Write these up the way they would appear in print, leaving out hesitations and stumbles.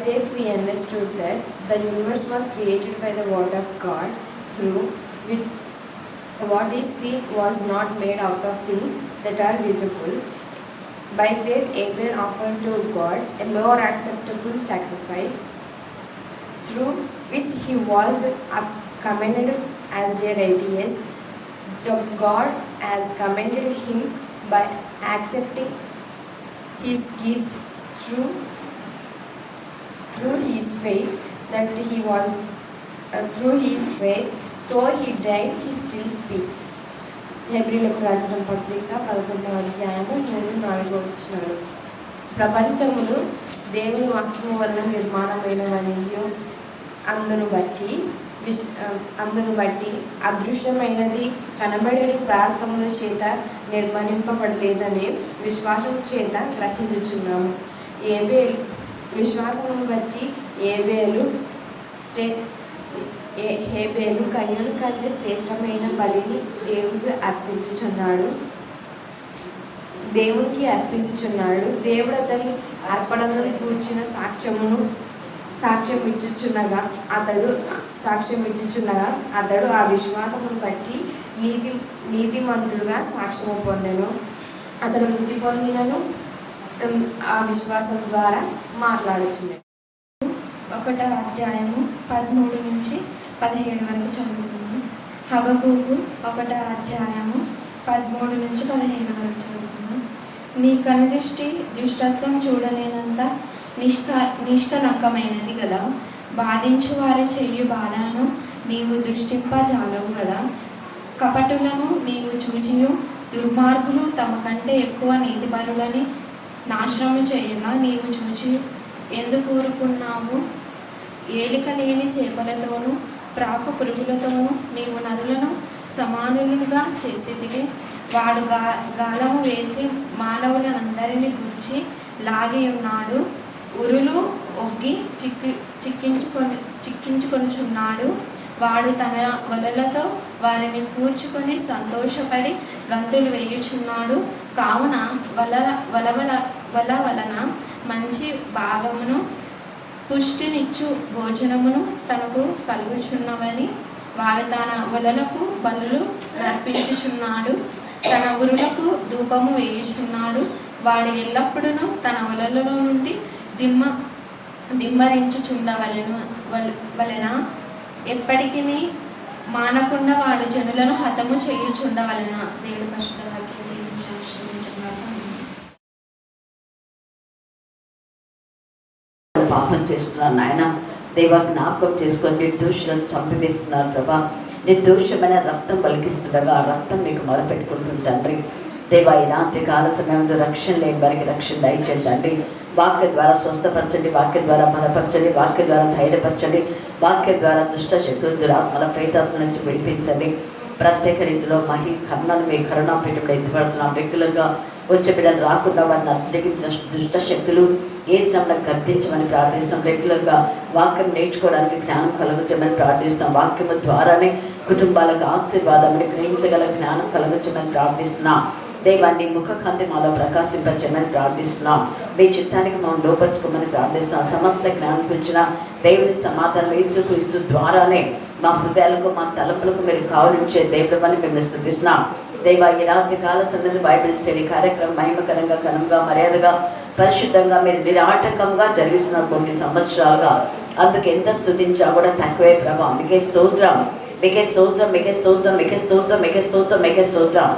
faith we understood that the universe was created by the word of God, through which what is seen was not made out of things that are visible. By faith Abel offered to God a more acceptable sacrifice, through which he was commended as a righteous. God has commended him by accepting his gift through his faith, that he was through his faith, though he died, he still speaks. హెబ్రీలకు రాసిన పత్రిక 11వ అధ్యాయము 3-4 వచనాలు. ప్రపంచమును దేవుని వాక్యము వలన నిర్మాణమైనవనియు అందును బట్టి అదృశ్యమైనది కనబడే ప్రార్థముల చేత నిర్మాణింపబడలేదని విశ్వాసం చేత గ్రహించుచున్నాము. విశ్వాసమును బట్టి హేబేలు కయ్యూను కంటే శ్రేష్టమైన బలిని దేవునికి అర్పించుచున్నాడు. దేవుడు అతని అర్పణలను కూర్చిన సాక్ష్యం ఇచ్చుచున్నగా అతడు ఆ విశ్వాసమును బట్టి నీతిమంతుడుగా సాక్ష్యము పొందెను. అతడు మృతి పొందినను ఆ విశ్వాసం ద్వారా మాట్లాడుచున్నాడు. 1వ అధ్యాయము 13-17 వరకు చదువుకున్నాం. హబక్కూకు 1వ అధ్యాయము 13-17 వరకు చదువుకున్నాం. నీ కనుదృష్టి దుష్టత్వం చూడలేనంత నిష్కలంకమైనది కదా. బాధించు వారి చెయ్యు బాధలను నీవు దృష్టింపజాలవు కదా. కపటులను నీవు చూచియు దుర్మార్గులు తమ కంటే ఎక్కువ నీతిపరులని నాశనము చేయగా నీవు చూచి ఎందుకు ఊరుకున్నావు? ఏలిక లేని చేపలతోనూ ప్రాకు పురుగులతోనూ నీవు నరులను సమానులుగా చేసేదివి. వాడు గాలము వేసి మానవులనందరినీ గుచ్చి లాగి ఉన్నాడు. ఉరులు ఒగ్గి చిక్కించుకొనుచున్నాడు. వాడు తన వలలతో వారిని కూర్చుకొని సంతోషపడి గంతులు వేయుచున్నాడు. కావున వల వలన మంచి భాగమును పుష్టినిచ్చు భోజనమును తనకు కలుగుచున్నవని వాడు తన వలలకు బలులు అర్పించుచున్నాడు. తన ఉరులకు ధూపము వేయుచున్నాడు. వాడు ఎల్లప్పుడూ తన వలలలో నుండి దిమ్మరించుచుండవలెన ఎప్పటికీ మానకుండా వాడు జనులను హతము చేయుచుండవలెన. దేవుడి పరిశుద్ధ వాక్యం పాపం చేస్తున్నారు నాయన. దేవా జ్ఞాపకం చేసుకొని నిర్దోషులను చంపివేస్తున్నారు ప్రభా. నిర్దోషమైన రక్తం పలికిస్తుండగా ఆ రక్తం నీకు మొరపెట్టుకుంటుంది తండ్రి. దేవా ఈ రాత్రి కాల సమయంలో రక్షణ లేని వారికి రక్షణ దయచేయండి తండ్రి. వాక్యం ద్వారా స్వస్థపరచండి, వాక్యం ద్వారా బలపరచండి, వాక్యం ద్వారా ధైర్యపరచండి, వాక్యం ద్వారా దుష్ట శత్రువుల దురాత్మల ప్రేతాత్మ నుంచి విడిపించండి. ప్రత్యేక రీతిలో కర్ణను మీ కరుణాపీఠంలో ఎత్తిపడుతున్నాం. రెగ్యులర్గా వచ్చే బిడ్డలు రాకుండా వారిని అడ్డగించిన దుష్ట శక్తులు ఏ సమయంలో గర్తించమని ప్రార్థిస్తాం. రెగ్యులర్గా వాక్యం నేర్చుకోవడానికి జ్ఞానం కలగచ్చమని ప్రార్థిస్తాం. వాక్యము ద్వారానే కుటుంబాలకు ఆశీర్వాదం గ్రహించగల జ్ఞానం కలగచ్చమని ప్రార్థిస్తున్నాం. దేవాన్ని ముఖకాంతి మాలో ప్రకాశింపచ్చమని ప్రార్థిస్తున్నాం. మీ చిత్తానికి మనం లోపరుచుకోమని ప్రార్థిస్తున్నాం. సమస్త జ్ఞానం గురించిన దేవుని సమాధానం యేసుక్రీస్తు ద్వారానే మా హృదయాలకు మా తలంపులకు మీరు కావలించే దేవుడు అని మేము స్తుతిస్తున్నాం. దేవా ఈ రాత్రి కాల సన్నది బైబిల్ స్టడీ కార్యక్రమం మహిమకరంగా ఘనంగా మర్యాదగా పరిశుద్ధంగా మీరు నిరాటకంగా జరిగిస్తున్నారు కొన్ని సంవత్సరాలుగా. అందుకు ఎంత స్తుతించా కూడా తక్కువే ప్రభా. మీకే స్తోత్రం, మీకే స్తోత్రం, మీకే స్తోత్రం, మీకే స్తోత్రం, మీకే స్తోత్రం, మీకే స్తోత్రం.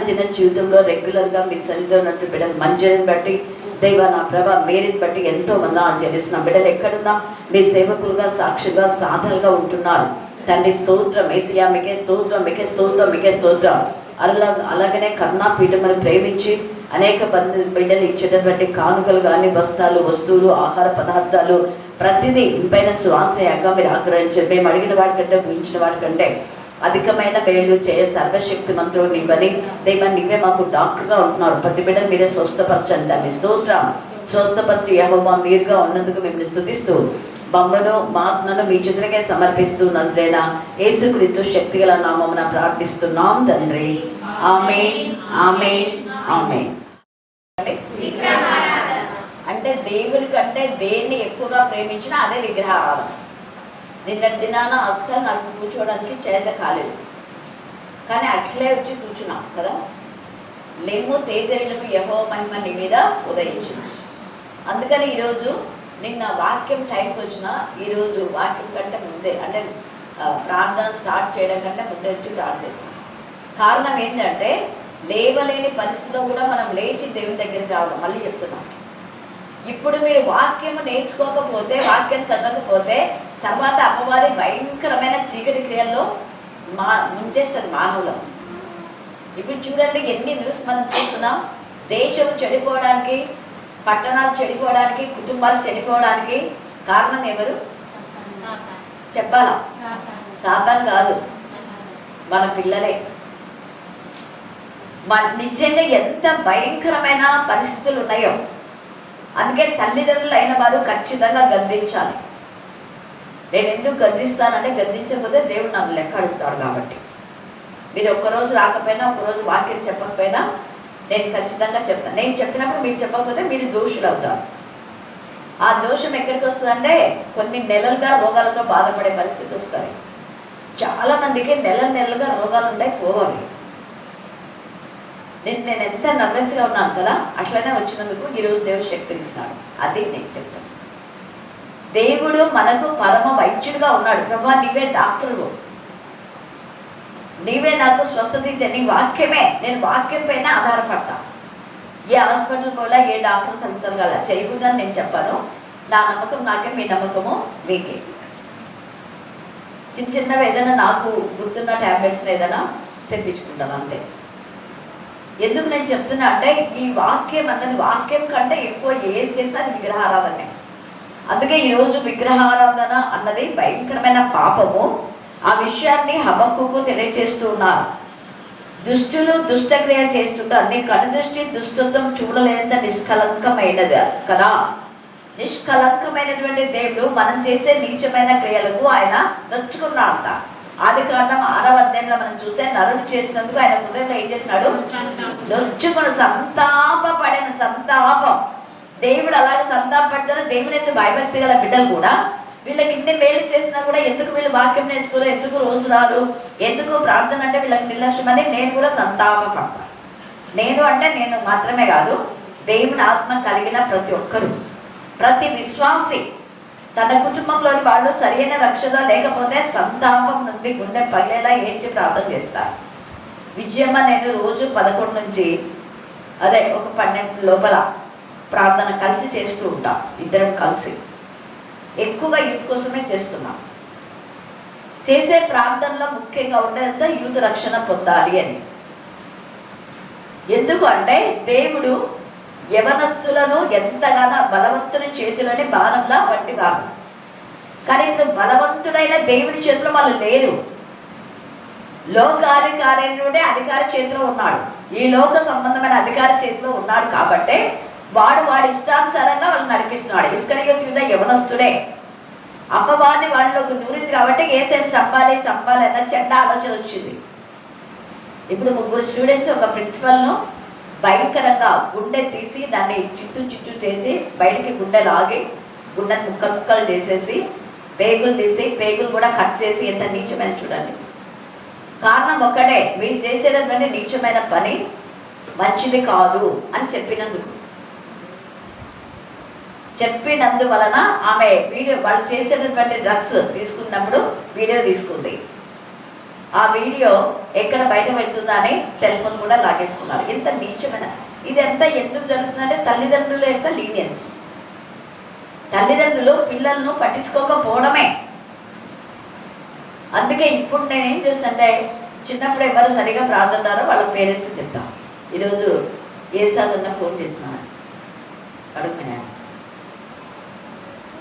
తిన్న జీవితంలో రెగ్యులర్గా మీ సన్నిధిలో ఉన్నట్టు బిడ్డలు మంచిని బట్టి దైవ నా ప్రభ మేరిని బట్టి ఎంతో మంది చెల్లిస్తున్నాం. బిడ్డలు ఎక్కడున్నా మీ సేవకులుగా సాక్షిగా సాధనగా ఉంటున్నారు తండ్రి. స్తోత్రం ఏసయ్యా, మీకే స్తోత్రం, మీకే స్తోత్రం, మీకే స్తోత్రం. అలాగనే కరుణాపీఠమని ప్రేమించి అనేక బిడ్డలు ఇచ్చేటటువంటి కానుకలు కానీ బస్తాలు వస్తువులు ఆహార పదార్థాలు ప్రతిదీ పైన శ్వాసయాగా మీరు ఆగ్రహించారు. మేము అడిగిన వాటికంటే ఊహించిన వాటికంటే అధికమైన మేలు చేయ సర్వశక్తి మంత్రులు నీవని దేవా నీవే మాకు డాక్టర్గా ఉంటున్నారు. ప్రతి బిడ్డను మీరే స్వస్థపరచండి దాన్ని స్తోత్రం. స్వస్థపరిచి యెహోవా మీరుగా ఉన్నందుకు మిమ్మల్ని స్తుతిస్తూ బొమ్మను మాత్మను మీ చేతులకే సమర్పిస్తూ నజరేనా యేసుక్రీస్తు శక్తిగల నామమున ప్రార్థిస్తున్నాం తండ్రి. ఆమేన్, ఆమేన్, ఆమేన్. అంటే దేవుని కంటే కంటే దేన్ని ఎక్కువగా ప్రేమించినా అదే విగ్రహారాధన. నిన్నటి దినాన అస్సలు నాకు కూర్చోవడానికి చేత కాలేదు, కానీ అట్లే వచ్చి కూర్చున్నాం కదా. లేము తేజరిలకు యెహోవా మహిమ నీ మీద ఉదయించింది. అందుకని ఈరోజు నిన్న వాక్యం టైంకి వచ్చిన, ఈరోజు వాక్యం కంటే ముందే అంటే ప్రార్థన స్టార్ట్ చేయడం కంటే ముందే వచ్చి ప్రార్థిస్తాం. కారణం ఏంటంటే లేవలేని పరిస్థితిలో కూడా మనం లేచి దేవుని దగ్గరికి రావడం. మళ్ళీ చెప్తున్నాం, ఇప్పుడు మీరు వాక్యం నేర్చుకోకపోతే, వాక్యం చదవకపోతే తర్వాత అపవాది భయంకరమైన చీకటి క్రియల్లో ముంచేస్తుంది మానవులను. ఇప్పుడు చూడండి ఎన్ని న్యూస్ మనం చూస్తున్నాం. దేశం చెడిపోవడానికి, పట్టణాలు చెడిపోవడానికి, కుటుంబాలు చెడిపోవడానికి కారణం ఎవరు చెప్పాలా? సాతాను కాదు, మన పిల్లలే. నిజంగా ఎంత భయంకరమైన పరిస్థితులు ఉన్నాయో. అందుకే తల్లిదండ్రులు అయిన వారు ఖచ్చితంగా గద్దించాలి. నేను ఎందుకు గద్దిస్తానంటే, గద్దించకపోతే దేవుడు నన్ను లెక్క అడుగుతాడు. కాబట్టి మీరు ఒక్కరోజు రాకపోయినా, ఒకరోజు వాక్యం చెప్పకపోయినా నేను ఖచ్చితంగా చెప్తాను. నేను చెప్పినప్పుడు మీరు చెప్పకపోతే మీరు దోషులు అవుతారు. ఆ దోషం ఎక్కడికి వస్తుందంటే కొన్ని నెలలుగా రోగాలతో బాధపడే పరిస్థితి వస్తుంది. చాలామందికి నెలలుగా రోగాలు ఉంటాయి, పోవాలి. నేను ఎంత నర్వస్గా ఉన్నాను కదా, అట్లనే వచ్చినందుకు ఈరోజు దేవుడు శక్తిని ఇచ్చినాడు. అది నేను చెప్తాను. దేవుడు మనకు పరమ వైద్యుడిగా ఉన్నాడు. ప్రభా నీవే డాక్టరు, నీవే నాకు స్వస్థత ఇచ్చే, నీ వాక్యమే. నేను వాక్యం పైన ఆధారపడతా. ఏ హాస్పిటల్ కూడా ఏ డాక్టర్ కన్సల్ట్ కాల చేయకూడదని నేను చెప్పాను. నా నమ్మకం నాకే, మీ నమ్మకము మీకే. చిన్నవి ఏదైనా నాకు గుర్తున్న ట్యాబ్లెట్స్ని ఏదైనా తెప్పించుకుంటాను అంతే. ఎందుకు నేను చెప్తున్నా అంటే, ఈ వాక్యం అన్నది, వాక్యం కంటే ఎక్కువ ఏది చేసినా అది విగ్రహారాధనే. అందుకే ఈరోజు విగ్రహారాధన అన్నది భయంకరమైన పాపము. ఆ విషయాన్ని హబక్కూకు తెలియజేస్తూ ఉన్నారు. దుష్టులు దుష్టక్రియ చేస్తుంటారు, నీ కనుదృష్టి దుష్టత్వం చూడలేనంత నిష్కలంకమైనది కదా. నిష్కలంకమైనటువంటి దేవుడు మనం చేసే నీచమైన క్రియలకు ఆయన నొచ్చుకున్నాడంట. ఆదికాండం 6వ అధ్యాయంలో మనం చూస్తే, నరుని చేసినందుకు ఆయన హృదయంలో ఏం చేసినాడు? నొచ్చుకుని సంతాపపడిన సంతాపం. దేవుడు అలాగే సంతాపపడతాడు. దేవుని ఎందుకు భయభక్తి గల బిడ్డలు కూడా వీళ్ళకి ఇన్ని మేలు చేసినా కూడా ఎందుకు వీళ్ళు వాక్యం నేర్చుకోరు, ఎందుకు రోజు రారు, ఎందుకు ప్రార్థన అంటే వీళ్ళకి నిర్లక్ష్యమని నేను కూడా సంతాపపడతాను. నేను అంటే నేను మాత్రమే కాదు, దేవుని ఆత్మ కలిగిన ప్రతి ఒక్కరు, ప్రతి విశ్వాసి తన కుటుంబంలోని వాళ్ళు సరైన రక్షణ లేకపోతే సంతాపం నుండి గుండె పగిలేలా ఏడ్చి ప్రార్థన చేస్తారు. విజయమ్మ నేను రోజు 11 నుంచి అదే ఒక 12 లోపల ప్రార్థన కలిసి చేస్తూ ఉంటాం. ఇద్దరం కలిసి ఎక్కువగా యూత్ కోసమే చేస్తున్నాం. చేసే ప్రార్థనలో ముఖ్యంగా ఉండేదంతా యూత్ రక్షణ పొందాలి అని. ఎందుకు అంటే దేవుడు యవనస్తులను ఎంతగానో బలవంతుని చేతిలోని బాణంలా వంటి వారు. కానీ ఇప్పుడు బలవంతుడైన దేవుని చేతిలో వాళ్ళు లేరు. లోకాధికారి అధికారి చేతిలో ఉన్నాడు. ఈ లోక సంబంధమైన అధికారి చేతిలో ఉన్నాడు. కాబట్టి వాడి ఇష్టానుసారంగా వాళ్ళు నడిపిస్తున్నాడు. ఇస్కరియోతు యూదా యవనస్తుడే. అపవాది వాళ్ళలోకి దూరింది కాబట్టి యేసుని చంపాలి అన్న చెడ్డ ఆలోచన వచ్చింది. ఇప్పుడు 3 స్టూడెంట్స్ ఒక ప్రిన్సిపల్ను భయంకరంగా గుండె తీసి దాన్ని చిత్తు చేసి బయటికి గుండె లాగి గుండెని ముక్కలు చేసేసి పేగులు తీసి పేగులు కూడా కట్ చేసి ఎంత నీచమైన చూడండి. కారణం ఒక్కటే, మీరు చేసేటటువంటి నీచమైన పని మంచిది కాదు అని చెప్పినందువలన ఆమె వాళ్ళు చేసేటటువంటి డ్రగ్స్ తీసుకున్నప్పుడు వీడియో తీసుకుంది. ఆ వీడియో ఎక్కడ బయట పెడుతుందా అని సెల్ ఫోన్ కూడా లాగేసుకున్నారు. ఎంత నీచమైన ఇదంతా ఎందుకు జరుగుతుందంటే తల్లిదండ్రుల యొక్క లీనియన్స్. తల్లిదండ్రులు పిల్లలను పట్టించుకోకపోవడమే. అందుకే ఇప్పుడు నేనేం చేస్తానంటే, చిన్నప్పుడు ఎవరు సరిగా ప్రార్థనారో వాళ్ళ పేరెంట్స్ చెప్తాను. ఈరోజు ఏ సాధన ఫోన్ చేస్తున్నాను అడుగుతున్నాను.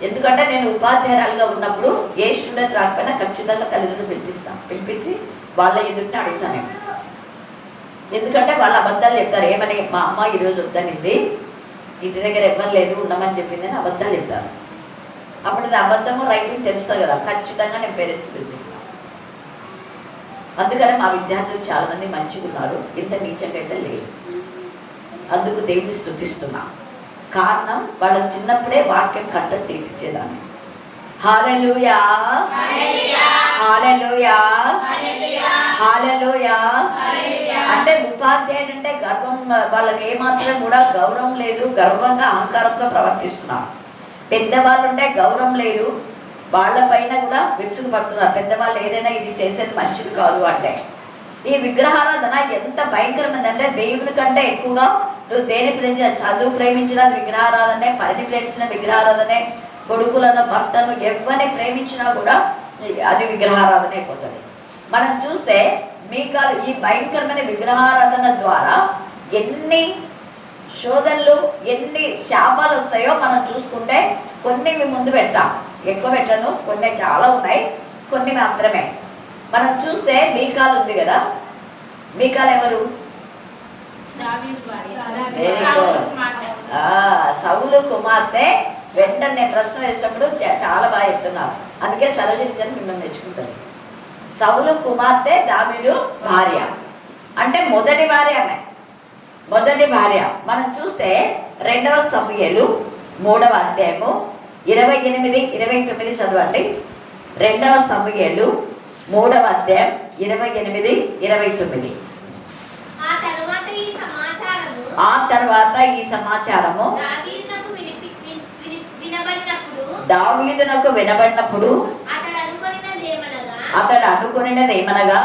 ఎందుకంటే నేను ఉపాధ్యాయురాలుగా ఉన్నప్పుడు ఏ స్టూడెంట్ రాకపోయినా ఖచ్చితంగా తల్లిదండ్రులు పిలిపించి వాళ్ళ ఎదుటిని అడుగుతాను. ఎందుకంటే వాళ్ళు అబద్ధాలు చెప్తారు. ఏమని, మా అమ్మ ఈరోజు వద్దనింది, ఇంటి దగ్గర ఎవ్వరు లేదు ఉండమని చెప్పింది అని అబద్ధాలు చెప్తారు. అప్పుడు అది అబద్ధము రైట్ తెలుస్తుంది కదా. ఖచ్చితంగా నేను పేరెంట్స్ పిలిపిస్తాను. అందుకని మా విద్యార్థులు చాలామంది మంచిగా ఉన్నారు, ఇంత నీచంగా అయితే లేరు. అందుకు దేవుని స్తుతిస్తున్నా. కారణం వాళ్ళ చిన్నప్పుడే వాక్యం కట్ట చేయించేదాన్ని. హల్లెలూయా, హల్లెలూయా, హల్లెలూయా. అంటే ఉపాధ్యాయుడు అంటే గర్వం, వాళ్ళకి ఏమాత్రం కూడా గౌరవం లేదు, గర్వంగా అహంకారంతో ప్రవర్తిస్తున్నారు. పెద్దవాళ్ళు ఉంటే గౌరవం లేదు, వాళ్ళపైన కూడా విరుసుకు పడుతున్నారు. పెద్దవాళ్ళు ఏదైనా ఇది చేసేది మంచిది కాదు అంటే. ఈ విగ్రహారాధన ఎంత భయంకరమైందంటే దేవుని కంటే ఎక్కువగా నువ్వు దేని ప్రేమించిన, చదువు ప్రేమించిన విగ్రహారాధనే, పనిని ప్రేమించిన విగ్రహారాధనే, కొడుకులను భర్తను ఎవరిని ప్రేమించినా కూడా అది విగ్రహారాధన అయిపోతుంది. మనం చూస్తే మీకాలు ఈ భయంకరమైన విగ్రహారాధన ద్వారా ఎన్ని శోధనలు, ఎన్ని శాపాలు వస్తాయో మనం చూసుకుంటే కొన్ని ముందు పెడతాం, ఎక్కువ పెట్టను, కొన్ని చాలా ఉన్నాయి, కొన్ని మాత్రమే. మనం చూస్తే మీకాలు ఉంది కదా, మీకాలు ఎవరు? సౌలు కుమార్తె. వెంటనే ప్రశ్న వేసినప్పుడు చాలా బాగా చెప్తున్నారు, అందుకే సరళించని మిమ్మల్ని మెచ్చుకుంటారు. సౌలు కుమార్తె దావీదు భార్య అంటే మొదటి భార్య, ఆమె మొదటి భార్య. మనం చూస్తే 2వ సమూయేలు 3వ అధ్యాయము 28, 29 చదవండి. 2వ సమూయేలు 3వ అధ్యాయం 28, 29. ఆ తర్వాత ఈ సమాచారము దావీదునకు వినబడినప్పుడు అతడు అనుకొనినదేమనగా,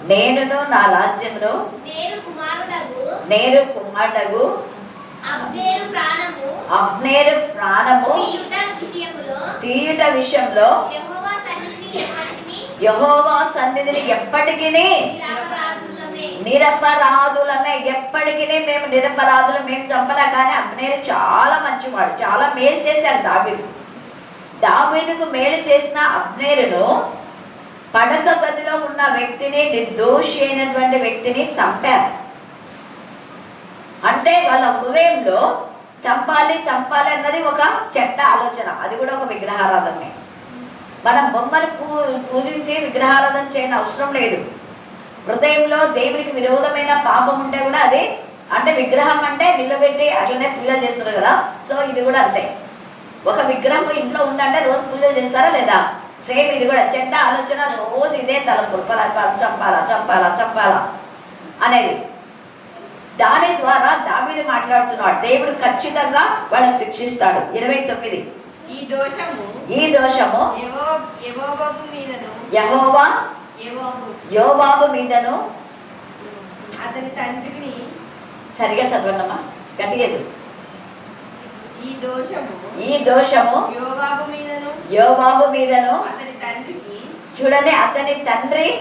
నేనును నా రాజ్యమును నేరు కుమారుడగు అబ్నేరు ప్రాణము తీయుట విషయంలో యెహోవా సన్నిధిని ఎప్పటికీ నిరపరాధులమే. ఎప్పటికీ మేము నిరపరాధులు, మేము చంపలే. కానీ అబ్నేరు చాలా మంచివాడు, చాలా మేలు చేశాడు దావీదుకు మేలు చేసిన అబ్నేరును పడక గదిలో ఉన్న వ్యక్తిని, నిర్దోషి అయినటువంటి వ్యక్తిని చంపారు. అంటే వాళ్ళ హృదయంలో చంపాలి అన్నది ఒక చెడ్డ ఆలోచన, అది కూడా ఒక విగ్రహారాధనే. మనం బొమ్మను పూజించి విగ్రహారాధన చేయని అవసరం లేదు. హృదయంలో దేవునికి విరోధమైన పాపం ఉంటే కూడా అది, అంటే విగ్రహం అంటే నిలబెట్టి అట్లనే పూజలు చేస్తున్నారు కదా, సో ఇది కూడా అంతే. ఒక విగ్రహం ఇంట్లో ఉందంటే రోజు పూజలు చేస్తారా లేదా? సేమ్ ఇది కూడా చెడ్డ ఆలోచన, రోజు ఇదే తలంపు, చంపాలా అనేది. దాని ద్వారా దావీదు మాట్లాడుతున్నాడు, దేవుడు ఖచ్చితంగా వాళ్ళని శిక్షిస్తాడు. 29. ఈ దోషము యెహోవా యోబాబు మీదను అతని తండ్రికి, సరిగా చదవండమ్మా, గట్టిగా. ఈ దోషము యోబాబు మీదను అతని తండ్రికి, చూడండి, అతని తండ్రికి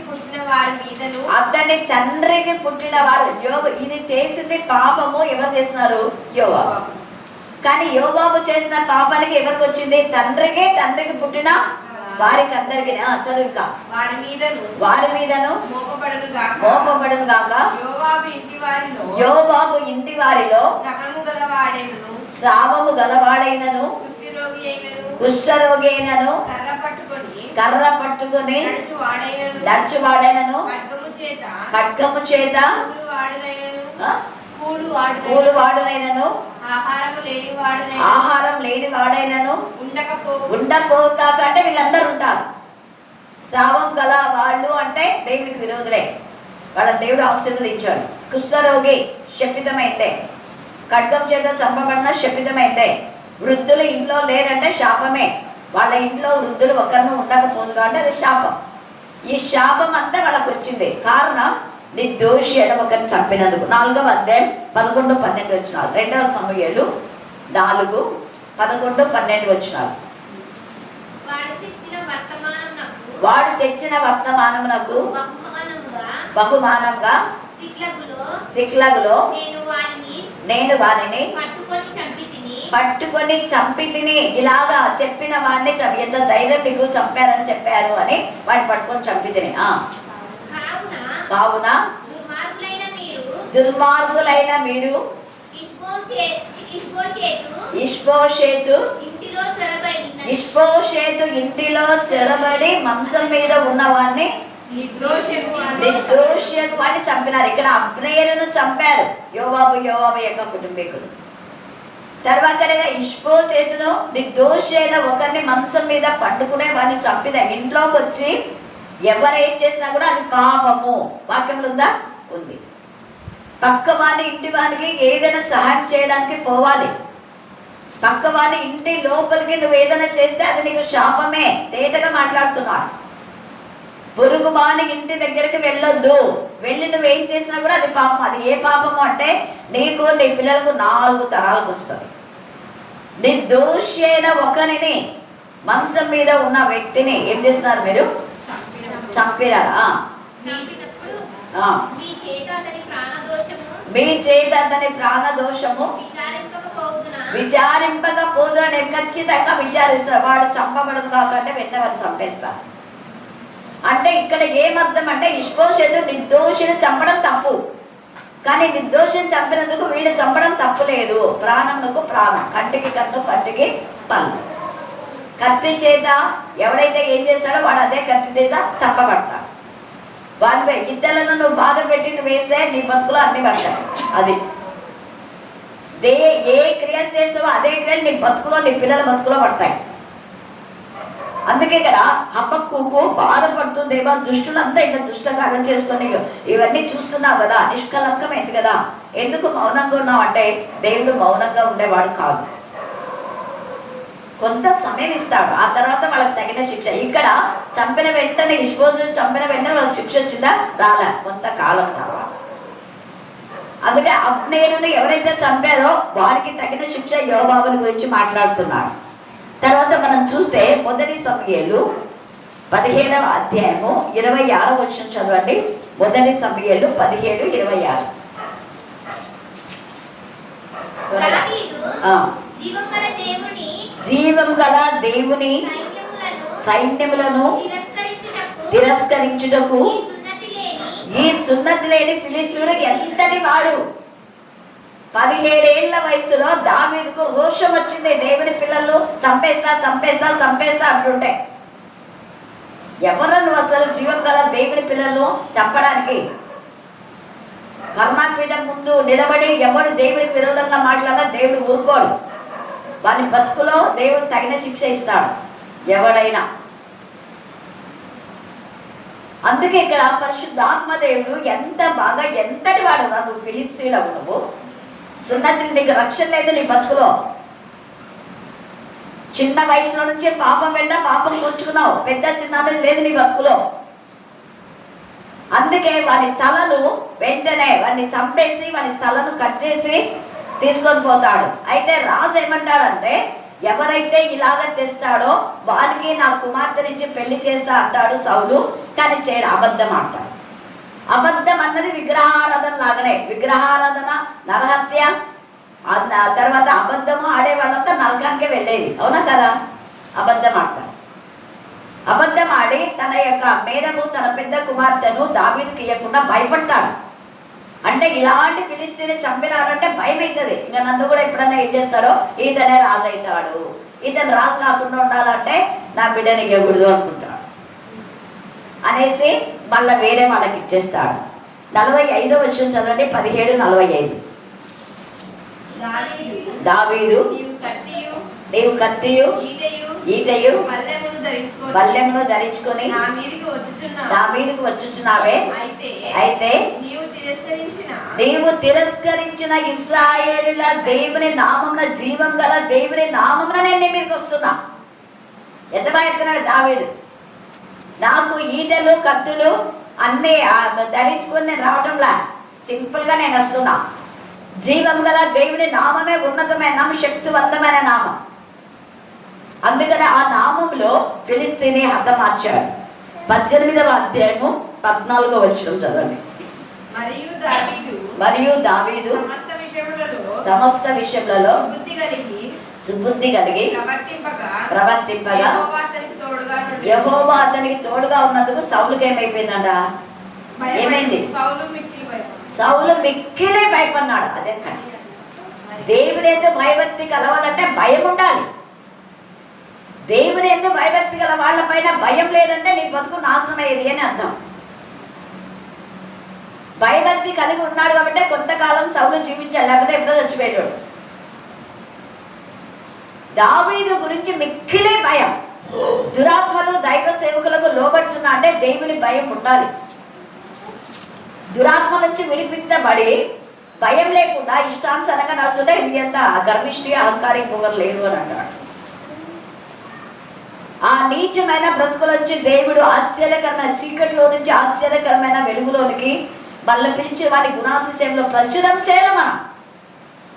పుట్టిన వారి మీదను, అతని తండ్రికి పుట్టిన వారు. ఇది చేసింది పాపము ఎవరు చేస్తున్నారు? యోబాబు. కానీ యోబాబు చేసిన పాపానికి ఎవరికి వచ్చింది? తండ్రికి పుట్టిన వారికి అందరికి. చదువు ఇంకా. వారి మీదను మోపబడును గాక. యోబాబు ఇంటి వారిలో శ్రావము గలవాడైనను కుష్ఠరోగి అయినను కర్ర పట్టుకొని నడుచువాడైనను ఖడ్గము చేత కూలువాడునైనను ఆహారం లేని వాడైనను ఉండపోతాక. అంటే వీళ్ళందరూ ఉంటారు. శ్రావం గల వాళ్ళు అంటే దేవునికి విరోధులే, వాళ్ళని దేవుడు ఆశీర్వదించాడు. కుష్ఠరోగి శపితమైందే, ఖడ్గం చేత చంపబడిన శపితమైందే. వృద్ధులు ఇంట్లో లేరంటే శాపమే, వాళ్ళ ఇంట్లో వృద్ధులు ఒకరిని ఉండకపోదు అంటే అది శాపం. ఈ శాపం అంతా వాళ్ళకు వచ్చింది. కారణం నిర్దోషి అని ఒకరిని చంపినందుకు. 4వ అధ్యాయం 11, 12 వచనాలు. 2వ సమూయేలు 4, 11, 12 వచనాలు. వాడు తెచ్చిన వర్తమానమునకు బహుమానంగా సిక్లగులో నేను వారిని పట్టుకొని చంపితిని. ఇలాగా చెప్పిన వాడిని ఎంత ధైర్యం నీకు, చంపారని చెప్పారు అని వాడిని పట్టుకొని చంపితిని. కావున దుర్మార్గులైన మీరు ఇష్బోషేతు ఇంటిలో చొరబడి మంచం మీద ఉన్నవాడిని నిర్దోషియగు వాడిని చంపినారు. ఇక్కడ అబ్నేరును చంపారు యోవాబు యొక్క కుటుంబీకులు. తర్వాత ఇష్బోషెతును నిర్దోషి అయిన ఒకరిని మంచం మీద పండుకునే వాడిని చంపిన. ఇంట్లోకి వచ్చి ఎవరేం చేసినా కూడా అది పాపము. వాక్యంలో ఉందా? ఉంది. పక్క వాని ఇంటి వానికి ఏదైనా సహాయం చేయడానికి పోవాలి. పక్క వాని ఇంటి లోపలికి నువ్వు ఏదైనా చేస్తే అది నీకు శాపమే. తేటగా మాట్లాడుతున్నాడు. పొరుగు వాని ఇంటి దగ్గరికి వెళ్ళొద్దు. వెళ్ళి నువ్వేం చేసినా కూడా అది పాపం. అది ఏ పాపము అంటే నీకు నీ పిల్లలకు 4 తరాలకు వస్తుంది. నిర్దోషి అయిన ఒకరిని మంచం మీద ఉన్న వ్యక్తిని ఏం చేస్తున్నారు మీరు? చంపినారా? మీ చేత అతని ప్రాణదోషము విచారింపకపోదున. నేను ఖచ్చితంగా విచారిస్తాను. వాడు చంపబడదు కాకంటే వెంటనే వాడు చంపేస్తారు. అంటే ఇక్కడ ఏమర్థం అంటే ఇష్బోషెతు నిర్దోషిని చంపడం తప్పు, కానీ నిర్దోషిని చంపినందుకు వీళ్ళు చంపడం తప్పు లేదు. ప్రాణమునకు ప్రాణం, కంటికి కన్ను, పంటికి పన్ను. కత్తి చేత ఎవడైతే ఏం చేస్తాడో వాడు అదే కత్తి చేత చంపబడతాడు. వాడి ఇద్దరులను నువ్వు బాధ పెట్టి నువ్వు వేస్తే నీ బతుకులు అన్ని పడతాయి. అది ఏ క్రియ చేస్తావో అదే క్రియలు నీ బతుకులో, నీ పిల్లల బతుకులో పడతాయి. అందుకే ఇక్కడ హబక్కూకు బాధపడుతూ, దేవా దుష్టులంతా ఇట్లా దుష్టకార్యం చేసుకొని ఇవన్నీ చూస్తున్నావు కదా, నిష్కలంకమైంది కదా, ఎందుకు మౌనంగా ఉన్నావు అంటే దేవుడు మౌనంగా ఉండేవాడు కాదు. కొంత సమయం ఇస్తాడు, ఆ తర్వాత వాళ్ళకి తగిన శిక్ష. ఇక్కడ చంపిన వెంటనే ఇష్బోషెతు చంపిన వెంటనే వాళ్ళకి శిక్ష వచ్చిందా? రాలే, కొంతకాలం తర్వాత. అందుకే అబ్నేరుని ఎవరైతే చంపారో వారికి తగిన శిక్ష యోవాబుని గురించి మాట్లాడుతున్నాడు. తర్వాత మనం చూస్తే 1 సమూయేలు 17వ అధ్యాయము 26వ వచనం చదవండి. 1 సమూయేలు 17:26. జీవం గల దేవుని సైన్యములను తిరస్కరించుటకు ఈ సున్నతి లేని ఫిలిష్తీయుడు ఎంతటి వాడు. 17 ఏళ్ల వయసులో దావీదుకు రోషం వచ్చింది. దేవుని పిల్లలు చంపేస్తా అంటుంటే ఎవరు నువ్వు అసలు జీవం గల దేవుని పిల్లలను చంపడానికి? కరుణాపీఠం ముందు నిలబడి ఎవడు దేవుడికి విరోధంగా మాట్లాడినా దేవుడు ఊరుకోడు. వాని బతుకులో దేవుడు తగిన శిక్ష ఇస్తాడు ఎవడైనా. అందుకే ఇక్కడ పరిశుద్ధాత్మ దేవుడు ఎంత బాగా, ఎంతటి వాడు నువ్వు ఫిలిష్తీయుడవు, నువ్వు సున్నతి, నీకు రక్షణ లేదు నీ బతుకులో. చిన్న వయసులో నుంచే పాపం వెంట పాపం కూర్చుకున్నావు, పెద్ద చిన్న లేదు నీ బతుకులో. అందుకే వాని తలను వెంటనే వాడిని చంపేసి వాని తలను కట్ చేసి తీసుకొని పోతాడు. అయితే రాజు ఏమంటాడంటే ఎవరైతే ఇలాగ తెస్తాడో వానికి నా కుమార్తె నుంచి పెళ్లి చేస్తా అంటాడు సౌలు. కానీ చేయడు, అబద్ధం ఆడతాడు. అబద్ధం అన్నది విగ్రహారాధన లాగానే. విగ్రహారాధన, నరహత్య, తర్వాత అబద్ధము ఆడే వాళ్ళంతా నరకానికే వెళ్ళేది, అవునా కదా? అబద్ధం ఆడతాడు. అబద్ధం ఆడి తన యొక్క మేనము, తన పెద్ద కుమార్తెను దావీదుకి ఇవ్వకుండా భయపడతాడు. అంటే ఇలాంటి ఫిలిష్తీయుని చంపినాడంటే భయం అవుతుంది. ఇంకా నన్ను కూడా ఎప్పుడన్నా ఏం చేస్తాడో, ఇతనే రాజు అవుతాడు, ఇతను రాజు కాకుండా ఉండాలంటే నా బిడ్డని ఇవ్వకూడదు అనుకుంటాడు అనేసి మళ్ళీ వేరే వాళ్ళకి ఇచ్చేస్తాడు. 45వ వచనం చదవండి. 17:45. దావీదు నీవు కత్తియు ఈటయు బల్లెమును ధరించుకొని నా మీదకి వచ్చుచున్నావే. అయితే నీవు తిరస్కరించిన ఇశ్రాయేలుల దేవుని నామమున, జీవం గల దేవుని నామమున నేను నీ మీదకి వస్తున్నా. ఎంత బాగా చెప్తున్నాడు దావీదు. నాకు ఈటలు కత్తులు అన్నీ ధరించుకొని నేను రావటంలా, సింపుల్గా నేను వస్తున్నా. జీవం గల దేవుని నామమే ఉన్నతమైన నామం, శక్తివంతమైన నామం. అందుకని ఆ నామంలో ఫిలిష్తీని హతమార్చాడు. 18వ అధ్యాయము 14వ వచనం చదవండి. మరియు దావీదు సమస్త విషయములలో సుబుద్ధి కలిగి ప్రవర్తింపగా యెహోవా అతనికి తోడుగా ఉన్నందుకు సౌలుకి ఏమైపోయిందంట? ఏమైంది? సౌలు మిక్కిలి భయపడినాడు. అదే అక్కడ దేవుని ఎందుకు భయభక్తి కలవాలంటే భయం ఉండాలి. దేవుని ఎందుకు భయభక్తి గల వాళ్ళ పైన భయం లేదంటే నీ బతుకు నాశనం అయ్యేది అని అర్థం. భయభక్తి కలిగి ఉన్నాడు కాబట్టి కొంతకాలం సౌలు జీవించాడు, లేకపోతే ఎప్పుడో చచ్చిపోయాడు. దావీదు గురించి మిక్కిలే భయం. దురాత్మలు దైవ సేవకులకు లోబడుతున్నా అంటే దేవుని భయం ఉండాలి. దురాత్మ నుంచి విడిపించబడి భయం లేకుండా ఇష్టానుసారంగా నడుస్తుంటే ఇది అంత గర్విష్టి అహంకారి పొగరు లేడు అని అంటాడు. ఆ నీచమైన బ్రతుకుల నుంచి దేవుడు ఆశ్చర్యకరమైన చీకటిలో నుంచి ఆశ్చర్యకరమైన వెలుగులోనికి మళ్ళీ పిలిచి వారి గుణాతిశయంలో ప్రచురం చేయాలి. మనం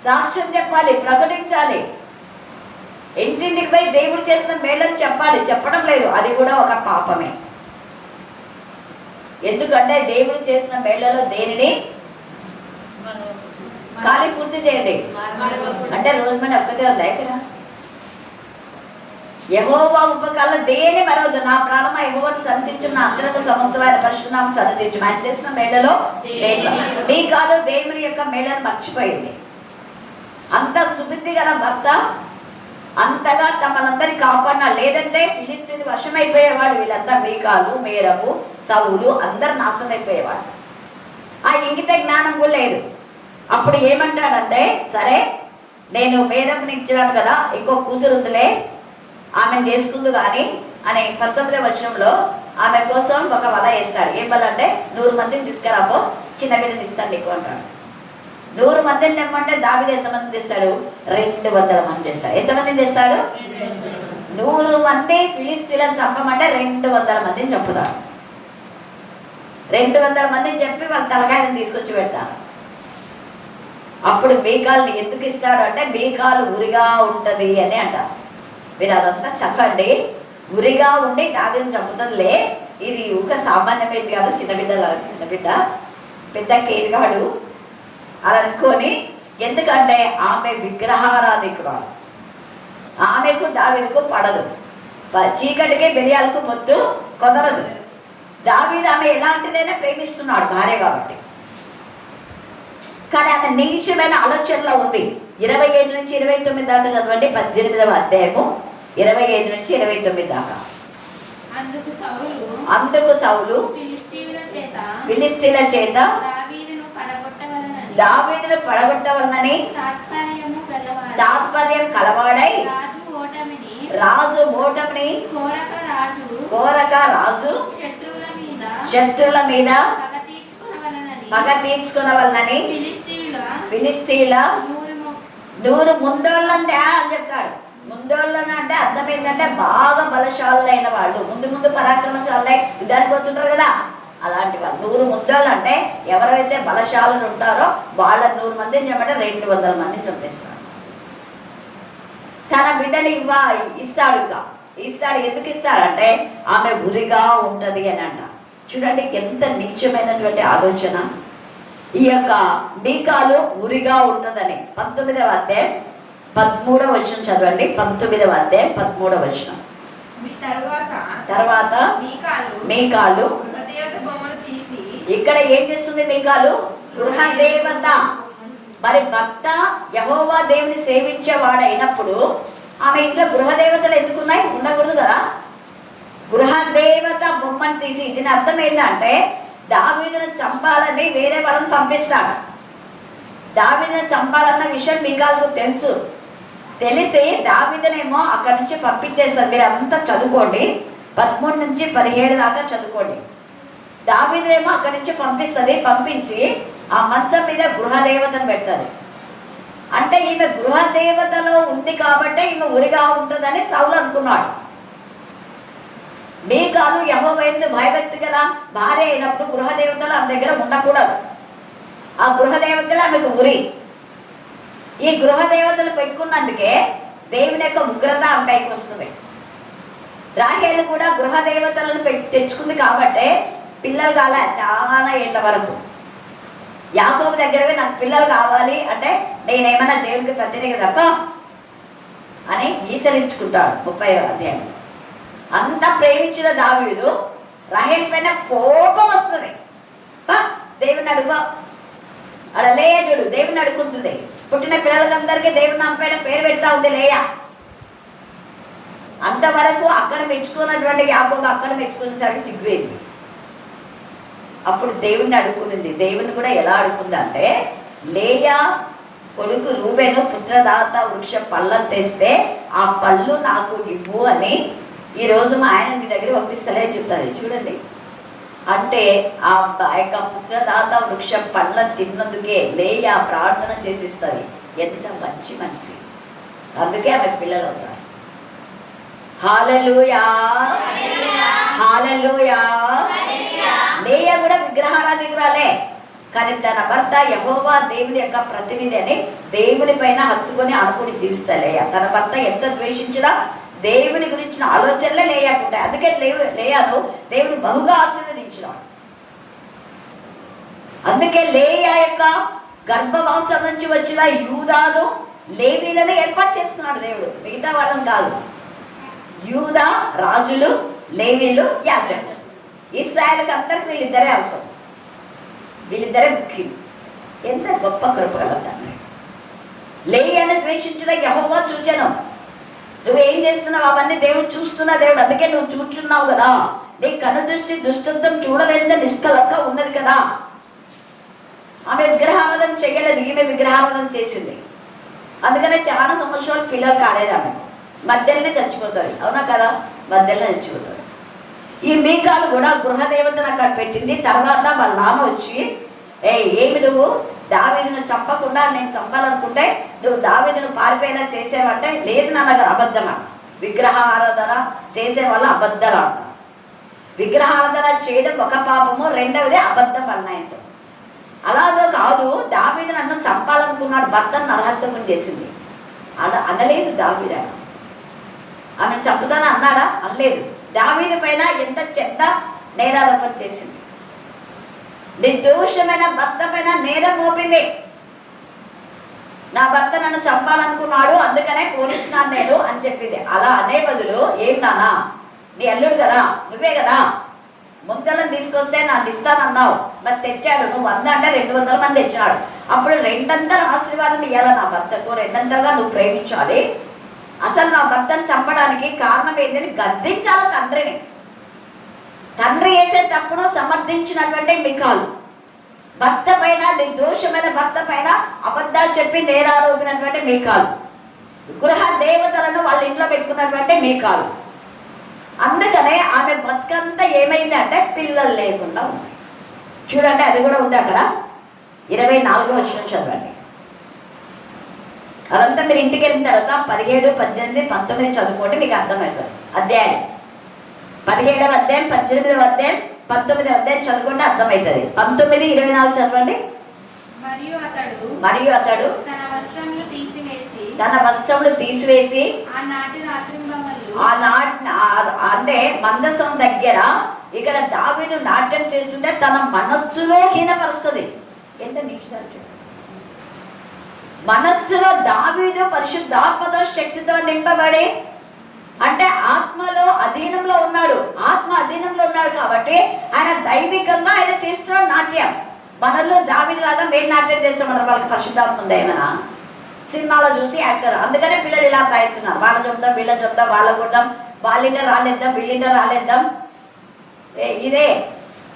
సాక్ష్యం చెప్పాలి, ప్రకటించాలి, ఇంటింటికి పోయి దేవుడు చేసిన మేళ్ళని చెప్పాలి. చెప్పడం లేదు, అది కూడా ఒక పాపమే. ఎందుకంటే దేవుడు చేసిన మేళ్ళలో దేనిని ఖాళీ పూర్తి చేయండి అంటే రోజు మన ఒక్కటే ఉందా ఇక్కడ? యెహోవా ఉపకారం దేని మరవద్దు. నా ప్రాణమా యెహోవాను సన్నిధించు, నా అందరకు సమస్తమైన పరిశుద్ధనామం సన్నిధించు. ఆయన చేసిన మేళ్ళలో మీ కాదు దేవుని యొక్క మేళ్ళను మర్చిపోయింది. అంత సుబుద్ధి గల భర్త అంతగా తమనందరి కాపాడినా, లేదంటే ఫిలిస్తీని వశమైపోయేవాడు. వీళ్ళంతా మీకాలు, మేరబు, సౌలు అందరు నాశనం అయిపోయేవాడు. ఆ ఇంగిత జ్ఞానం కూడా లేదు. అప్పుడు ఏమంటాడంటే, సరే నేను మేరబుని ఇచ్చినాను కదా, ఇంకో కూతురు ఉందిలే, ఆమెను చేసుకుందు కానీ అని 19వ వచనంలో ఆమె కోసం ఒక వల వేస్తాడు. ఏం వల అంటే 100 మందిని తీసుకురాపో, చిన్న బిడ్డని ఇస్తాను నీకు అంటాడు. 100 మందిని తెమ్మంటే దావీదు ఎంతమంది తెస్తాడు? 200 మంది తెస్తాడు. ఎంతమందిని తెస్తాడు? 100 మంది ఫిలిస్తీయులను చంపమంటే 200 మందిని చంపుతాడు. 200 మందిని చెప్పి వాళ్ళ తలకాయలను తీసుకొచ్చి పెడతాను. అప్పుడు మీకాల్ని ఎందుకు ఇస్తాడు అంటే, మీకాలు ఉరిగా ఉంటుంది అని అంటారు. మీరు అదంతా చదవండి. ఉరిగా ఉండి దావీదుని చంపుతుందిలే, ఇది ఊక సామాన్యమైంది కాదు, చిన్నబిడ్డ పెద్ద కేటుగాడు అలా అనుకొని. ఎందుకంటే ఆమె విగ్రహారాధికురాలు, ఆమెకు దావీదుకు పడదు. చీకటికి బెలియాలకు పొత్తు కుదరదు. దావీదు ఆమె ఎలాంటిదైనా ప్రేమిస్తున్నాడు, భార్య కాబట్టి. కానీ ఆమె నీచమైన ఆలోచనలో ఉంది. 25 నుంచి 29 దాకా చదవండి. 18వ అధ్యాయము 25 నుంచి 29 దాకా. అందుకు సౌలు ఫిలిస్తీయుల చేత దావీదును పడగొట్టవలనని తాత్పర్యం కలవాడై రాజు ఓటమిని కోరక రాజు శత్రువుల మీద పగ తీర్చుకునవలనని ఫిలిస్తీయుల 100 ముందోళ్ళంటే అని చెప్తాడు. ముందోళ్ళని అంటే అర్థం ఏంటంటే బాగా బలశాలులైన వాళ్ళు, ముందు పరాక్రమశాలులై యుద్ధానికి పోతుంటారు కదా, అలాంటి వాళ్ళు. 100 ముందోళ్ళు అంటే ఎవరైతే బలశాలులు ఉంటారో వాళ్ళ 100 మందిని చెప్పంటే 200 మందిని చంపేస్తాడు. తన బిడ్డని ఇస్తాడు. ఎందుకు ఇస్తాడంటే ఆమె ఉరిగా ఉంటుంది అని అంట. చూడండి ఎంత నీచమైనటువంటి ఆలోచన. ఈ యొక్క మీకాలు ఉరిగా ఉంటుందని 19వ అధ్యాయం 13వ వచనం చదవండి. 19వ అధ్యాయం 13వ వచనం. తర్వాత మీకాలు ఇక్కడ ఏం చేస్తుంది? మీకాలు గృహదేవత. మరి భర్త యెహోవా దేవుని సేవించేవాడైనప్పుడు ఆమె ఇంట్లో గృహదేవతలు ఎందుకున్నాయి? ఉండకూడదు కదా. గృహదేవత బొమ్మను తీసి, దీని అర్థం ఏంటంటే దావీదును చంపాలని వేరే వాళ్ళని పంపిస్తాడు. దావీదును చంపాలన్న విషయం మీకాలకు తెలుసు. తెలిసి దావీదునేమో అక్కడి నుంచి పంపించేస్తారు. మీరు అంతా చదువుకోండి, 13 నుంచి 17 దాకా చదువుకోండి. దావీదునేమో అక్కడి నుంచి పంపించి ఆ మంచం మీద గృహదేవతను పెడతారు. అంటే ఈమె గృహదేవతలో ఉంది కాబట్టి ఈమె ఉరిగా ఉంటుందని సౌలు అనుకున్నాడు. మీకాలు యెహోవా యందు భయభక్తి గల భార్య అయినప్పుడు గృహదేవతలు ఆమె దగ్గర ఉండకూడదు. ఆ గృహదేవతలు ఆమెకు ఉరి. ఈ గృహదేవతలు పెట్టుకున్నందుకే దేవుని యొక్క ఉగ్రత ఆమె పైకి వస్తుంది. రాహేలు కూడా గృహదేవతలను తెచ్చుకుంది కాబట్టి పిల్లలు కాలే చాలా ఏళ్ళ వరకు. యాకోబు దగ్గరవే నాకు పిల్లలు కావాలి అంటే నేనేమన్నా దేవునికి ప్రతినిధి తప్ప అని ఈసరించుకుంటాడు. 30వ అధ్యాయం. అంత ప్రేమించిన దావీదు రాహేల్ పైన కోపం వస్తుంది. దేవుని అడుగు అక్కడ లేయ చూడు, దేవుని అడుగుంటుంది. పుట్టిన పిల్లలకందరికీ దేవుని నామపైన పేరు పెడతా ఉంది లేయ. అంతవరకు అక్కడ మెచ్చుకున్నటువంటి యాకోబు అక్కడ మెచ్చుకునేసరికి సిగ్గుపోయింది. అప్పుడు దేవుణ్ణి అడుక్కునింది. దేవుని కూడా ఎలా అడుక్కుందంటే, లేయా కొడుకు రూబేను పుత్రదాత వృక్ష పళ్ళం తెస్తే ఆ పళ్ళు నాకు ఇవ్వు అని ఈరోజు మా ఆయన నీ దగ్గర పంపిస్తలే చెప్తుంది. చూడండి, అంటే ఆ యొక్క పుత్రదాత వృక్ష పళ్ళం తిన్నందుకే లేయా ప్రార్థన చేసిస్తుంది. ఎంత మంచి మనిషి, అందుకే ఆమె పిల్లలు అవుతారు. హల్లెలూయా, హల్లెలూయా. లేయా కూడా విగ్రహారాధికురాలే, కానీ తన భర్త యెహోవా దేవుని యొక్క ప్రతినిధి అని దేవుని పైన హత్తుకొని అనుకుని జీవిస్తా లేయా. తన భర్త ఎంత ద్వేషించినా దేవుని గురించిన ఆలోచనలే లేయాకుంటాయి. అందుకే లేయాను దేవుడు బహుగా ఆశీర్వదించినాడు. అందుకే లేయా యొక్క గర్భవంశం నుంచి వచ్చిన యూదాను లేవీలను ఏర్పాటు చేసుకున్నాడు దేవుడు, మిగతా వాళ్ళని కాదు. యూదా రాజులు, లేవీలు యాజకులు. ఇశ్రాయేలుకి అందరికి వీళ్ళిద్దరే అవసరం, వీళ్ళిద్దరే ముఖ్యం. ఎంత గొప్ప కృపగల తండ్రి. లేయాను ద్వేషించిన యెహోవా చూచెను. నువ్వేం చేస్తున్నావు అవన్నీ దేవుడు చూస్తున్నా దేవుడు. అందుకే నువ్వు చూస్తున్నావు కదా, నీ కను దృష్టి దుష్టత్వం చూడలేని నిష్కలక్క ఉన్నది కదా. ఆమె విగ్రహారాధన చేయలేదు, ఈమె విగ్రహారాధన చేసింది. అందుకనే చాలా సంవత్సరాలు పిల్లలు కాలేదు. ఆమె మధ్యలోనే చచ్చిపోతుంది, అవునా కదా, మధ్యలోనే చచ్చిపోతుంది. ఈ మీకాలు కూడా గృహదేవతను అక్కడ పెట్టింది. తర్వాత వాళ్ళ నాన్న వచ్చి, ఏమి నువ్వు దావీదును చంపకుండా నేను చంపాలనుకుంటే నువ్వు దావీదును పారిపోయేలా చేసేవంటే, లేదు నాన్నగారు అబద్ధం అన్న. విగ్రహారాధన చేసే వాళ్ళు అబద్ధాలు ఆడతారు. విగ్రహారాధన చేయడం ఒక పాపము, రెండవది అబద్ధం అన్నాయంతో. అలాగే కాదు, దావీదు నన్ను చంపాలనుకున్నాడు, భర్తను నరహత్యం చేసింది అలా అనలేదు. దావీదు ఆమెను చంపుతాను అన్నాడా? అనలేదు. దావీదు పైన ఎంత చెడ్డ నేరారోపణ చేసింది. నిర్దోషమైన భర్త పైన నేరం మోపింది. నా భర్త నన్ను చంపాలనుకున్నాడు, అందుకనే పోనిచ్చినాను నేను అని చెప్పింది. అలా అనే బదులు, ఏం నానా నీ అల్లుడు కదా, నువ్వే కదా ముందలను తీసుకొస్తే నన్ను ఇస్తానన్నావు, మరి తెచ్చాడు. నువ్వు 100 అంటే 200 మంది తెచ్చినాడు. అప్పుడు 200 ఆశీర్వాదం ఇవ్వాలి నా భర్తకు, 200గా నువ్వు ప్రేమించాలి. అసలు నా భర్తను చంపడానికి కారణం ఏంటని గద్దించాలి తండ్రిని. తండ్రి వేసే తప్పును సమర్థించినటువంటి మికాలు భర్త పైన, నిర్దోషమైన భర్త పైన అబద్ధాలు చెప్పి నేరారోపినటువంటి మికాలు, గృహ దేవతలను వాళ్ళ ఇంట్లో పెట్టుకున్నటువంటి మికాలు. అందుకనే ఆమె బతుకంతా ఏమైంది అంటే పిల్లలు లేకుండా ఉంది. చూడండి, అది కూడా ఉంది అక్కడ. 24వ వచనం చదవండి. అదంతా మీరు ఇంటికి వెళ్ళిన తర్వాత 17, 18, 19 చదువుకోండి, మీకు అర్థమవుతుంది. అధ్యాయం 17వ అధ్యాయం, 18వ అధ్యాయం, 19వ అధ్యాయం చదువుకుంటే అర్థమవుతుంది. 19, 24 చదవండి. మరియు అతడు తన వస్త్రములు తీసివేసి అంటే మందసం దగ్గర ఇక్కడ దావీదు నాట్యం చేస్తుంటే తన మనస్సులో హీనపరుస్తుంది. ఎంత నీక్ష మనస్సులో దావీదు పరిశుద్ధాత్మతో శక్తితో నింపబడి, అంటే ఆత్మలో అధీనంలో ఉన్నాడు. ఆత్మ అధీనంలో ఉన్నాడు కాబట్టి ఆయన దైవికంగా ఆయన చేస్తున్నాడు నాట్యం. మనలో దావీదు లాగా మేము నాట్యం చేస్తామన్నారు. వాళ్ళకి పరిశుద్ధాత్మ ఉందా ఏమైనా? సినిమాలో చూసి యాక్టర్. అందుకనే పిల్లలు ఇలా తాగుతున్నారు. వాళ్ళ చూద్దాం, వీళ్ళ చూద్దాం, వాళ్ళ కొద్దాం, వాళ్ళింట రాలేద్దాం, వీళ్ళింట రాలేద్దాం. ఇదే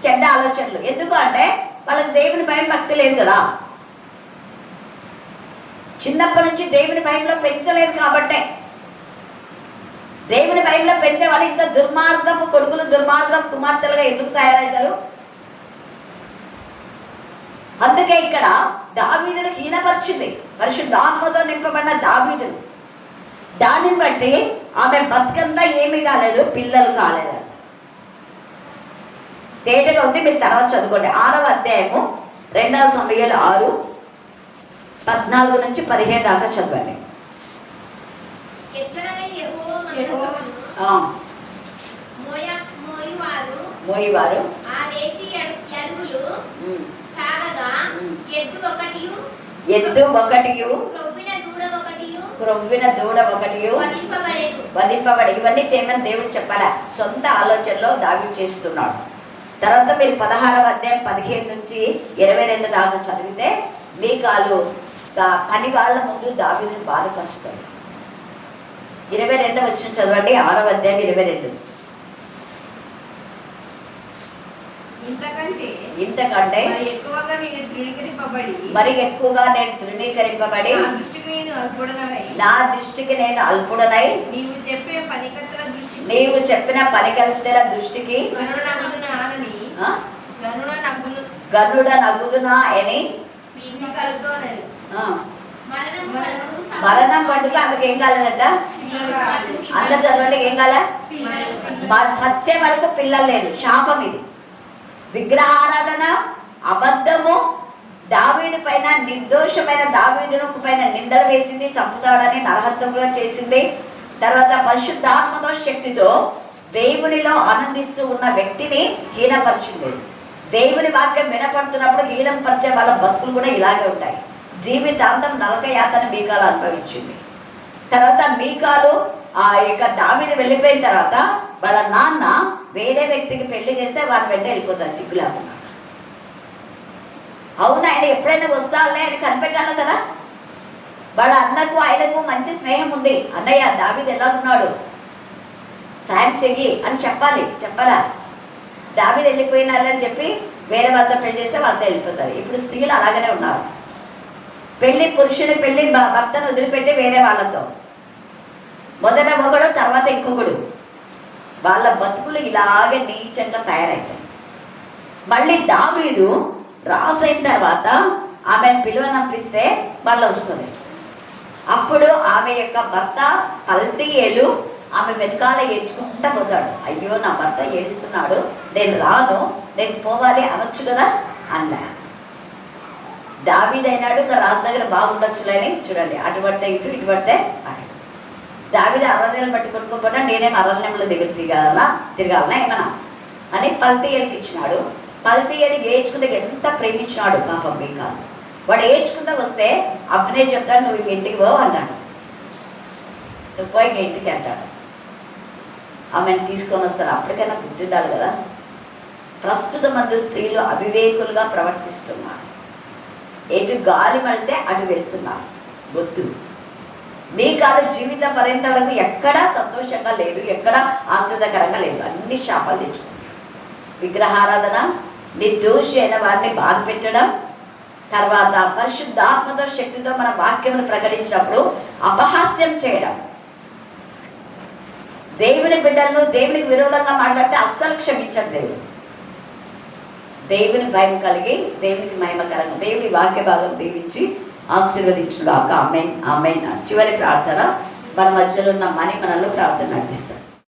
చెడ్డ ఆలోచనలు. ఎందుకు అంటే వాళ్ళకి దేవుని భయం భక్తి లేదు కదా. చిన్నప్పటి నుంచి దేవుని భయంలో పెంచలేదు కాబట్టే. దేవుని భయంలో పెంచే వాళ్ళు ఇంత దుర్మార్గపు కొడుకులు, దుర్మార్గపు కుమార్తెలుగా ఎందుకు తయారవుతారు? అందుకే ఇక్కడ దావీదును హీనపరిచింది, పరిశుద్ధాత్మతో నింపబడిన దావీదును. దానిని బట్టి ఆమె బతుకంతా ఏమీ కాలేదు, పిల్లలు కాలేదు. తేటగా ఉంది, మీరు తర్వాత చదువుకోండి. 6వ అధ్యాయము 2వ సమూయేలు 6, 14 నుంచి 17 దాకా చదవండి. మోయివారు ఎద్దు ఒకటి, క్రొవ్విన దూడ ఒకటి వధింపబడి. ఇవన్నీ చేయమని దేవుడు చెప్పాలా? సొంత ఆలోచనలో దావీదు చేస్తున్నాడు. తర్వాత మీరు 16వ అధ్యాయం 15 నుంచి 22 దాకా చదివితే మీకాలు పని వాళ్ళ ముందు దావీదుని బాధపరుస్తాడు. 22వ వచనం చదవండి. 6వ అధ్యాయం 22. ఇంతకంటే మరి ఎక్కువగా నేను తృణీకరింపబడి నా దృష్టికి నేను అల్పుడనై నీవు చెప్పిన పనికత్తెల దృష్టికి గనుడ నగుదునా అని మరణం పట్టుకు ఆమెకి ఏం కాలేదంట. అందరు చదవండి, ఏం కాలే? చచ్చే వరకు పిల్లలు లేదు. శాపం ఇది. విగ్రహారాధన, అబద్ధము, దావీదు పైన నిర్దోషమైన దావీదును పైన నిందలు వేసింది, చంపుతాడని నరహత్యంలో చేసింది. తర్వాత పరిశుద్ధాత్మతో శక్తితో దేవునిలో ఆనందిస్తూ ఉన్న వ్యక్తిని హీనపరిచింది. దేవుని వాక్యం వినపడుతున్నప్పుడు హీనపరిచే వాళ్ళ బతుకులు కూడా ఇలాగే ఉంటాయి. జీవితాంతం నరక యాతన మీకాలు అనుభవించింది. తర్వాత మీకాలు ఆ యొక్క దావీదు వెళ్ళిపోయిన తర్వాత వాళ్ళ నాన్న వేరే వ్యక్తికి పెళ్లి చేస్తే వారి వెంట వెళ్ళిపోతారు సిగ్గు లేకుండా. అవును, ఆయన ఎప్పుడైనా వస్తాలే అని కనిపెట్టాలి కదా. వాళ్ళ అన్నకు ఆయనకు మంచి స్నేహం ఉంది. అన్నయ్య దావీదు ఎలా ఉన్నాడు, సాయం చెయ్యి అని చెప్పాలా? దావీదు వెళ్ళిపోయినారని చెప్పి వేరే వాళ్ళతో పెళ్లి చేస్తే వాళ్ళతో వెళ్ళిపోతారు. ఇప్పుడు స్త్రీలు అలాగనే ఉన్నారు. పురుషుని పెళ్లి భర్తను వదిలిపెట్టి వేరే వాళ్ళతో, మొదట ఒకడు తర్వాత ఇంకొకడు. వాళ్ళ బతుకులు ఇలాగే నీచంగా తయారవుతాయి. మళ్ళీ దావీదు రాజు అయిన తర్వాత ఆమెను పిలువనంపిస్తే వాళ్ళు వస్తుంది. అప్పుడు ఆమె యొక్క భర్త కల్దీయేలు ఆమె వెనకాల ఏడ్చుకుంటూ పోతాడు. అయ్యో, నా భర్త ఏడుస్తున్నాడు, నేను రాను, నేను పోవాలి అనొచ్చు కదా అన్నా. దావీదు అయినాడు, ఇంకా రాజు దగ్గర బాగుండొచ్చులని చూడండి, అటు పడితే ఇటు, ఇటు పడితే అటు. దావీదు అరణ్యాలు బట్టి కొనుక్కోకుండా నేనేం అరణ్యంలో దగ్గర తిరగాలనా ఏమన్నా అని పల్తీయేలుకి ఇచ్చినాడు. పల్తీయేలు ఏడ్చుకుంటే ఎంత ప్రేమించినాడు పాపం మీకాలు. వాడు ఏడ్చుకుంటూ వస్తే అబ్నేరు చెప్తాడు, నువ్వు ఇంటికి పో అంటాడు. నువ్వు పోయి ఇంటికి అంటాడు. ఆమెను తీసుకొని వస్తారు. అప్పటికైనా బుద్ధి ఉండాలి కదా. ప్రస్తుత మందు స్త్రీలు అవివేకులుగా ప్రవర్తిస్తున్నారు. ఎటు గాలి మళ్తే అటు వెళ్తున్నారు. వద్దు. మీకాలు జీవిత పర్యంత వరకు ఎక్కడా సంతోషంగా లేదు, ఎక్కడా ఆశ్చర్యకరంగా లేదు. అన్ని శాపాలు తెచ్చుకుంటారు. విగ్రహారాధన, నిర్దోషి అయిన వారిని బాధ పెట్టడం, తర్వాత పరిశుద్ధాత్మతో శక్తితో మన వాక్యమును ప్రకటించినప్పుడు అపహాస్యం చేయడం, దేవుని బిడ్డలను దేవునికి విరోధంగా మాట్లాడితే అస్సలు క్షమించడు దేవుడు. దేవుని భయం కలిగి దేవునికి మహిమకరంగా దేవుని వాక్య భాగం దీవించి ఆశీర్వదించుగాక. ఆమేన్, ఆమేన్. చివరి ప్రార్థన మన మధ్యలో ఉన్న మనలో ప్రార్థన నడిపిస్తాం.